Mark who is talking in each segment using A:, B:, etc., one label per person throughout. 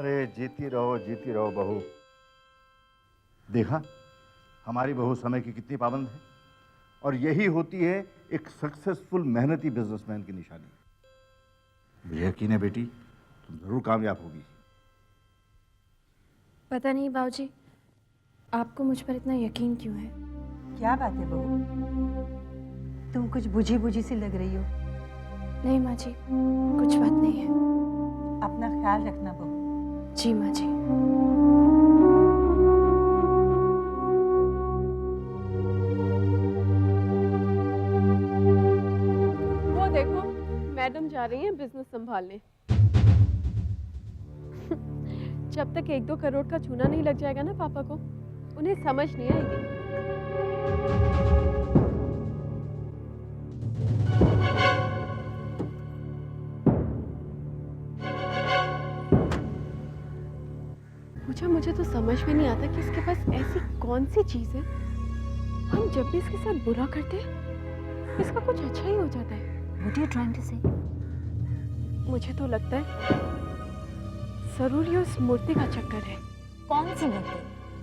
A: अरे जीती रहो बहू। देखा हमारी बहू समय की कितनी पाबंद है, और यही होती है एक सक्सेसफुल मेहनती बिजनेसमैन की निशानी। मुझे यकीन है बेटी, तुम जरूर कामयाब होगी।
B: पता नहीं बाबूजी, आपको मुझ पर इतना यकीन क्यों है?
C: क्या बात है बहू, तुम कुछ बुझी बुझी सी लग रही हो।
B: नहीं माँ जी, कुछ बात नहीं है।
C: अपना ख्याल रखना बहू।
B: जी माँ जी।
D: वो देखो, मैडम जा रही हैं बिजनेस संभालने। जब तक 1-2 करोड़ का चूना नहीं लग जाएगा ना पापा को, उन्हें समझ नहीं आएगी। मुझे तो समझ में नहीं आता कि इसके पास ऐसी कौन सी चीज है, हम जब भी इसके साथ बुरा करते हैं इसका कुछ अच्छा ही हो जाता है।
C: What are you trying to say?
D: मुझे तो लगता है जरूर ये उस मूर्ति का चक्कर है।
C: कौन सी मूर्ति?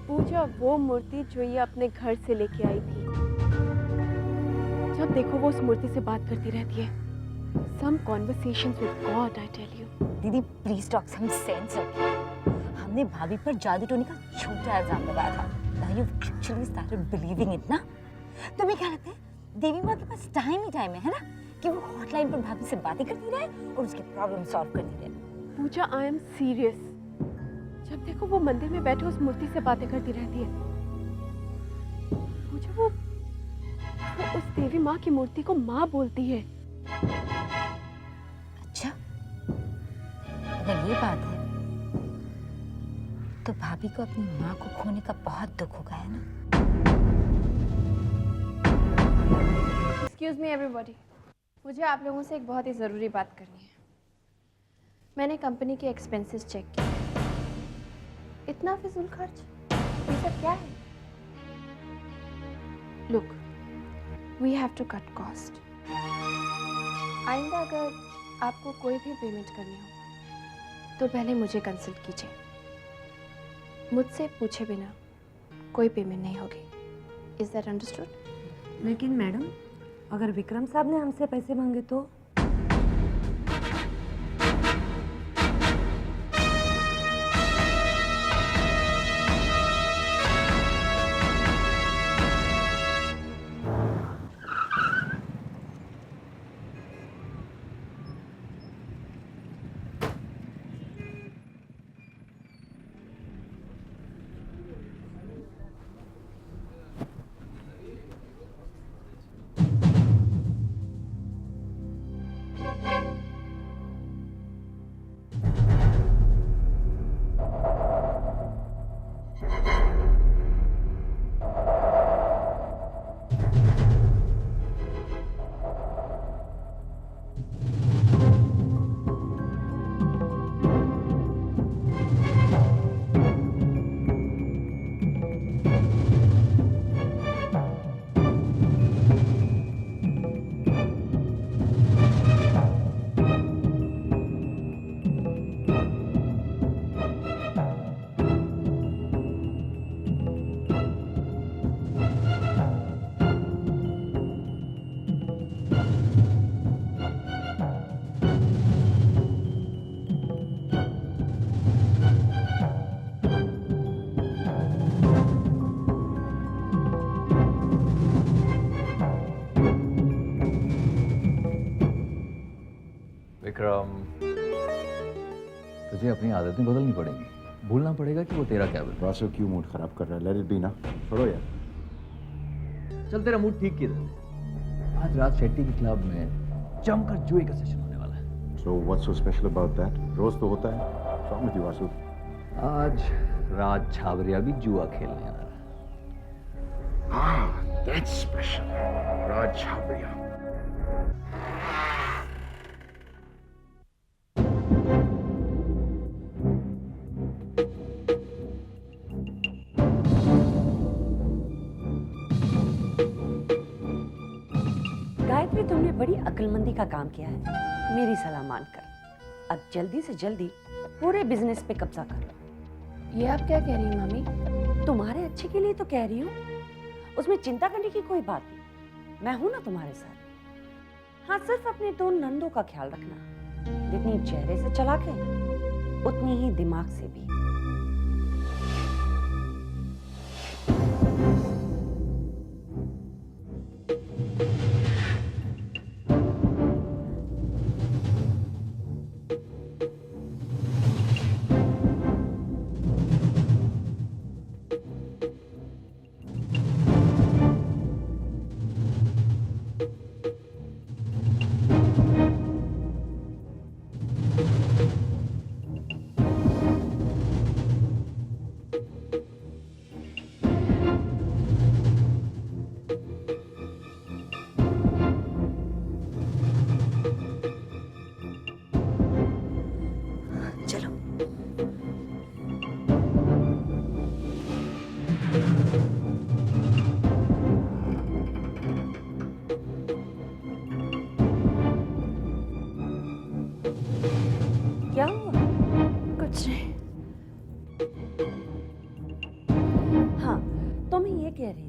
D: पूजा, वो मूर्ति जो ये अपने घर से लेके आई थी। जब देखो वो उस मूर्ति से बात करती रहती है। Some conversations with God, I tell you.
E: दीदी प्लीज टॉक सम सेंस। हमने भाभी पर जादू टोने का झूठा इल्जाम लगाया था। Now you actually started believing it ना? तुम्हें क्या लगता है देवी माँ के पास टाइम ही टाइम है ना, कि वो हॉटलाइन पर भाभी से बातें करती रहे और उसके प्रॉब्लम सॉल्व करती रहे।
D: पूजा, आई एम सीरियस। जब देखो वो मंदिर में बैठे उस मूर्ति से बातें करती रहती है। पूजा, वो उस देवी माँ की मूर्ति को माँ बोलती है।
E: अच्छा, अगर ये बात है तो भाभी को अपनी माँ को खोने का बहुत दुख होगा, है ना?
B: एक्सक्यूज मी एवरीबॉडी, मुझे आप लोगों से एक बहुत ही ज़रूरी बात करनी है। मैंने कंपनी के एक्सपेंसेस चेक किए। इतना फिजूल खर्च, ये सब क्या है? Look, we have to cut cost. आइंदा अगर आपको कोई भी पेमेंट करनी हो तो पहले मुझे कंसल्ट कीजिए। मुझसे पूछे बिना कोई पेमेंट नहीं होगी। Is that understood?
C: लेकिन मैडम, अगर विक्रम साहब ने हमसे पैसे मांगे तो?
F: विक्रम, तुझे अपनी आदतें बदलनी पड़ेंगी। भूलना पड़ेगा कि वो तेरा क्या बिल।
A: वासु क्यों मूड खराब कर रहा है? लेट इट बी ना, छोड़ो यार।
F: चल तेरा मूड ठीक किधर है? आज रात शेट्टी के क्लब में जमकर जुए का सेशन होने वाला है।
A: So what's so special about that? रोज तो होता है। What's wrong with you, Vasu?
F: आज राज छावरिया भी जुआ खेलने आ रहा है।
A: Ah, that's special. Raj Chhabria.
C: Gayatri, तुमने बड़ी अक्लमंदी का काम किया है, मेरी सलाह मानकर। अब जल्दी से जल्दी
G: पूरे बिजनेस पे कब्जा कर लो।
B: ये आप क्या कह रही हैं मामी?
G: तुम्हारे अच्छे के लिए तो कह रही हूँ, उसमें चिंता करने की कोई बात नहीं, मैं हूं ना तुम्हारे साथ। हाँ, सिर्फ अपने दो नंदों का ख्याल रखना, जितनी चेहरे से चालाक है उतनी ही दिमाग से भी। चलो। क्या हुआ?
B: कुछ नहीं।
G: हाँ, तो मैं ये कह रही थी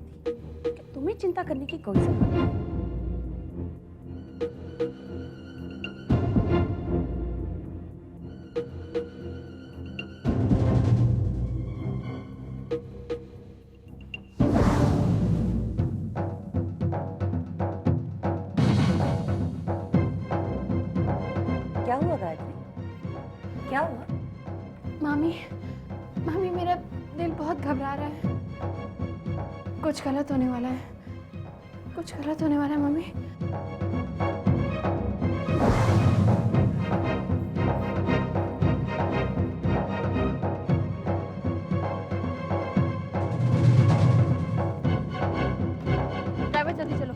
G: कि तुम्हें चिंता करने की कोई जरूरत नहीं। क्या हुआ गायत्री? क्या हुआ?
B: मामी, मामी मेरा दिल बहुत घबरा रहा है। कुछ गलत होने वाला है, कुछ गलत होने वाला है मामी। ड्राइवर जल्दी चलो।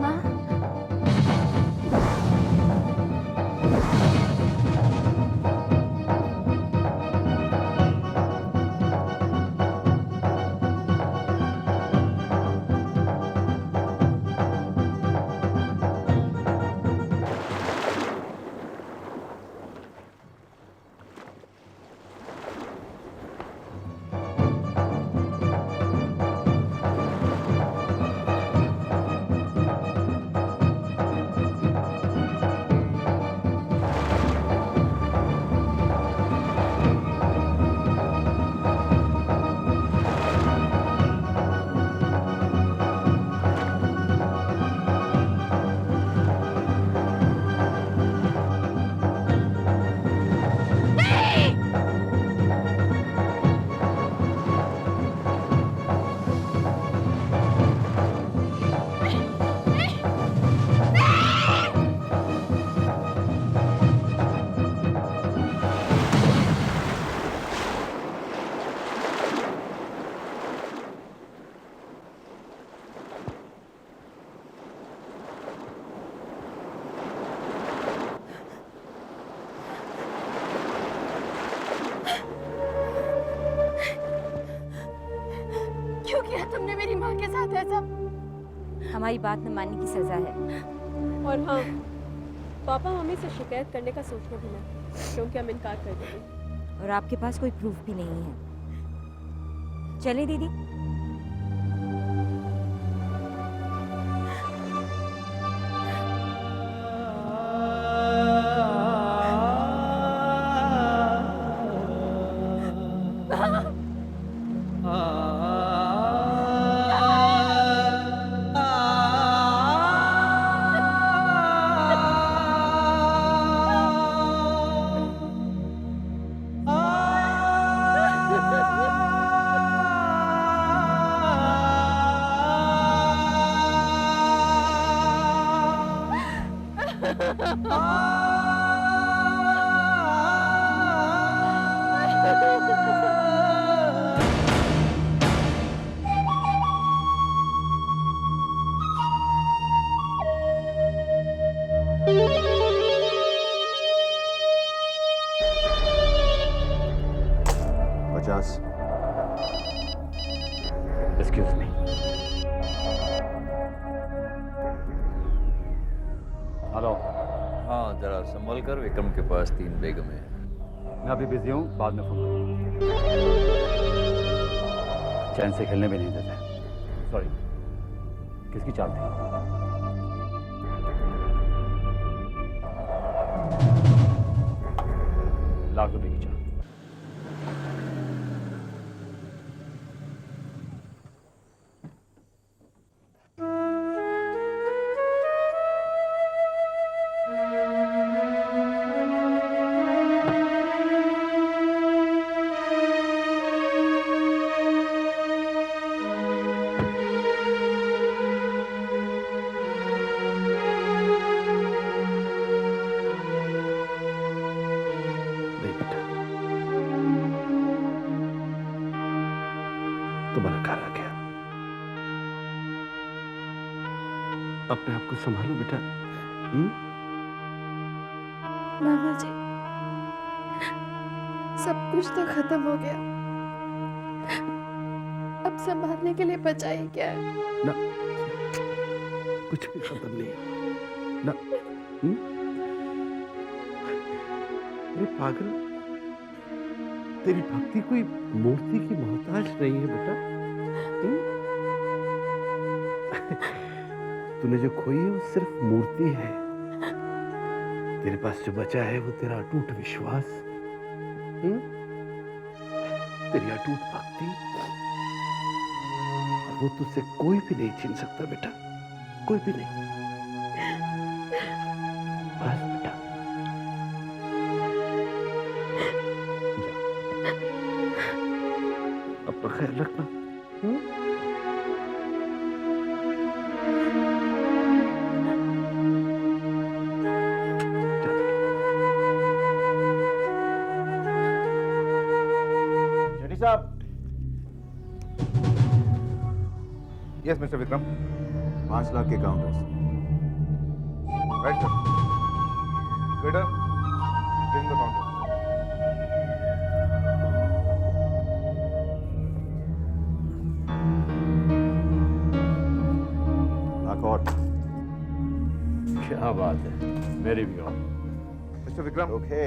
B: माँ, क्यों किया तुमने मेरी माँ के साथ ऐसा?
E: हमारी बात न मानने की सजा है।
D: और हाँ, पापा मम्मी से शिकायत करने का सोचना भी ना, क्योंकि हम इनकार कर देंगे।
E: और आपके पास कोई प्रूफ भी नहीं है। चले दीदी।
A: एजाज।
H: Excuse me. हेलो।
F: हाँ, जरा संभल कर, विक्रम के पास 3 बेगम है।
H: मैं अभी बिजी हूँ, बाद में फोन करूँगा। चैन से खेलने भी नहीं देते। सॉरी, किसकी चाल थी? लाख रुपए की चाल।
I: तुम्हारा घर आ गया। अपने आप को संभालो बेटा।
B: मामा जी, सब कुछ तो खत्म हो गया, अब संभालने के लिए बचा ही क्या है?
I: ना, कुछ भी खत्म नहीं हुआ। ना, अरे पागल, तेरी भक्ति कोई मूर्ति की मोहताज नहीं है बेटा। तूने जो खोई है वो सिर्फ मूर्ति है। तेरे पास जो बचा है वो तेरा अटूट विश्वास, तेरी अटूट भक्ति, और वो तुझसे कोई भी नहीं छीन सकता बेटा, कोई भी नहीं। बस बेटा, अपना ख्याल रखना।
A: शेट्टी साहब। Yes mister Vikram. 5 लाख के counters. Right sir. Waiter, give the counter. और
H: क्या बात है, मेरी भी और।
A: मिस्टर विक्रम। ओके,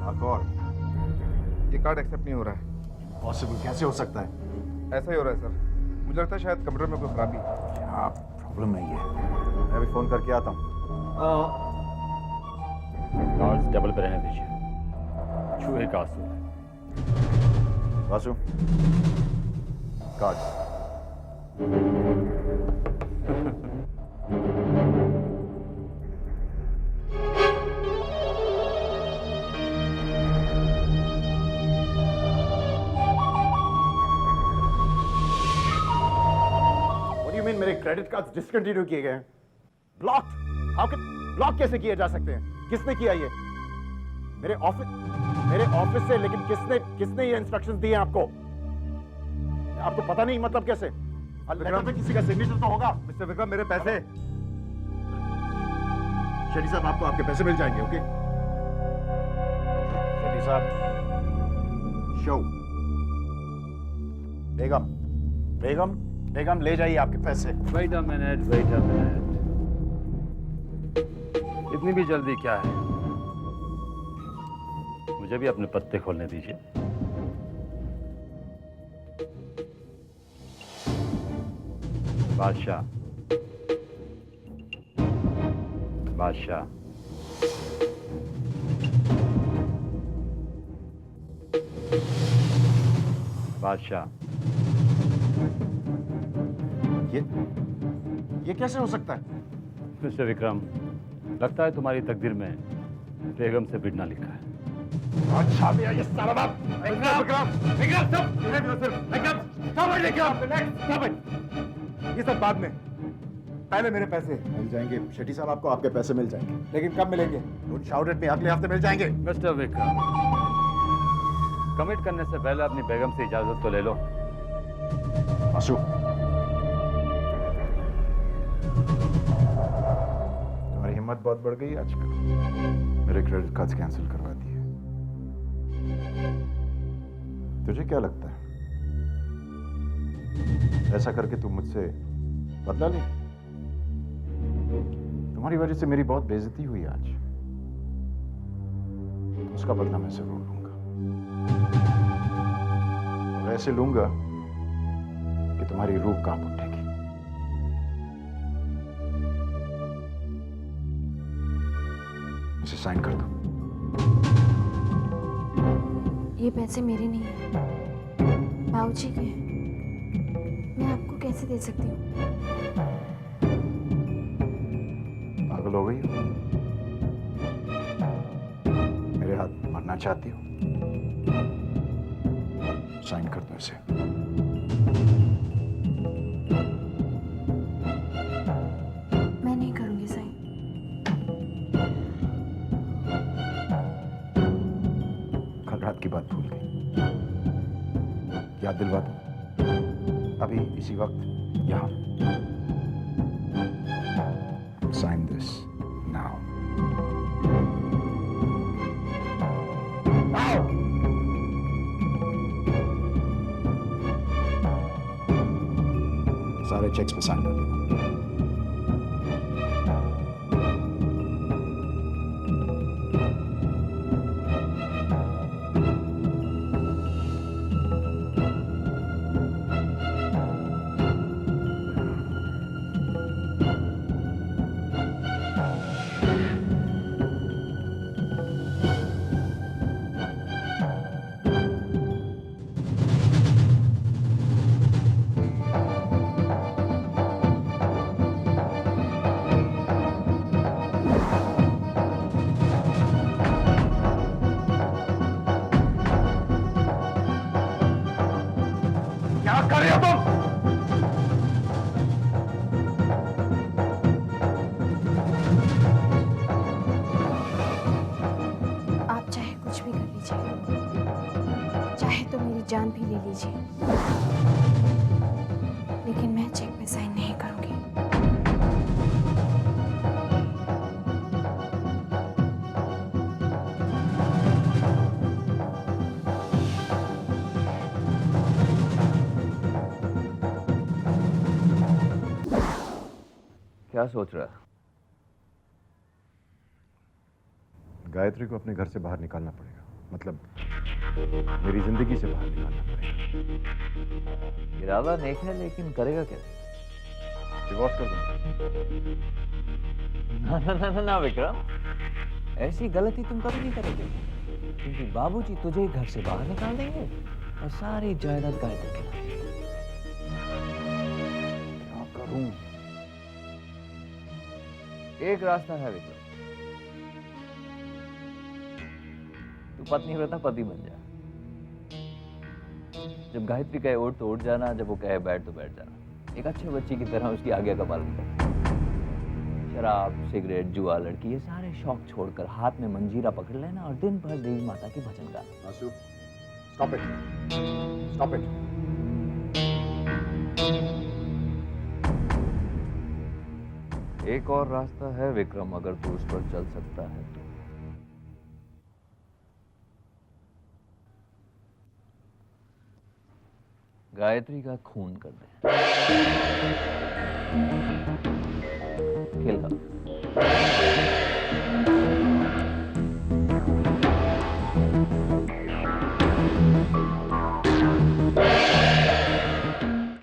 A: लाख और। ये कार्ड एक्सेप्ट नहीं हो रहा है। पॉसिबल कैसे हो सकता है? ऐसा ही हो रहा है सर। मुझे लगता है शायद कंप्यूटर में कोई खराबी है। क्या प्रॉब्लम है ये? मैं अभी फोन करके आता हूँ।
H: कार्ड्स डबल पे रहने दीजिए, चूहे का असूल है।
A: वासु, कार्ड्स।
J: मेरे क्रेडिट कार्ड डिसकंटिन्यू किए गए हैं। ब्लॉक? हाउ कैन ब्लॉक कैसे किए जा सकते हैं? किसने किया ये? मेरे ऑफिस से, लेकिन किसने ये इंस्ट्रक्शंस दिए हैं आपको? आपको पता नहीं मतलब कैसे? लेटर पे किसी का सिग्नेचर तो होगा।
A: मिस्टर विक्रम, मेरे पैसे।
J: शेट्टी साहब, आपको आपके पैसे मिल जाएंगे। ओके शेट्टी साहब। शो। बेगम ले जाइए आपके पैसे।
H: Wait a minute, wait a minute. इतनी भी जल्दी क्या है? मुझे भी अपने पत्ते खोलने दीजिए। बादशाह, बादशाह, बादशाह।
J: ये कैसे हो सकता है?
H: मिस्टर विक्रम, लगता है तुम्हारी तकदीर में बेगम से भिड़ना लिखा है।
J: अच्छा भैया, ये साला बाप। ये सब बाद में, पहले मेरे पैसे मिल जाएंगे। शेट्टी साहब, आपको आपके पैसे मिल जाएंगे, लेकिन कब मिलेंगे? Don't shout at me. अगले हफ्ते मिल जाएंगे।
H: मिस्टर विक्रम, कमिट करने से पहले अपनी बेगम से इजाजत तो ले लो।
J: आशु, तुम्हारी हिम्मत बहुत बढ़ गई आजकल। मेरे क्रेडिट कार्ड्स कैंसिल करवा दिए। तुझे क्या लगता है ऐसा करके तुम मुझसे बदला ले? तुम्हारी वजह से मेरी बहुत बेइज्जती हुई आज, उसका बदला मैं जरूर लूंगा, और ऐसे लूंगा कि तुम्हारी रूह कांप उठेगी। इसे साइन कर दो।
B: ये पैसे मेरे नहीं हैं, बाबूजी के हैं। मैं आपको कैसे दे सकती हूँ?
J: पागल हो गई हो? मेरे हाथ मरना चाहती हो? साइन कर दो इसे।
B: मैं नहीं करूंगी साइन।
J: कल रात की बात भूल गई, याद दिलवा दो अभी इसी वक्त यहां। Sign this now. सारे चेक्स पे साइन कर देना। क्या कर रहे हो तुम?
B: आप चाहे कुछ भी कर लीजिए, चाहे तो मेरी जान भी ले लीजिए, लेकिन मैं चेक पे साइन नहीं करूंगी।
F: क्या सोच रहा है?
J: गायत्री को अपने घर से बाहर निकालना पड़ेगा, मतलब मेरी जिंदगी से बाहर निकालना पड़ेगा।
F: इरादा नेक है, लेकिन करेगा कैसे?
J: डिवोर्स कर दूंगा।
F: ना विक्रम, ऐसी गलती तुम कभी नहीं करोगे, क्योंकि बाबूजी तुझे घर से बाहर निकाल देंगे और सारी जायदाद गायत्री के नाम।
J: क्या करूं?
F: एक रास्ता है विक्रम, तू पत्नी व्रता पति बन जा। जब गायत्री कहे उठ तो उठ जाना, जब वो कहे बैठ तो बैठ जाना। एक अच्छे बच्ची की तरह उसकी आज्ञा का पालन कर। शराब, सिगरेट, जुआ, लड़की, ये सारे शौक छोड़कर हाथ में मंजीरा पकड़ लेना और दिन भर देवी माता की भजन गाना।
J: आसू, स्टॉप इट, स्टॉप इट।
F: एक और रास्ता है विक्रम, अगर तू उस पर चल सकता है तो। गायत्री का खून कर दे। किल her.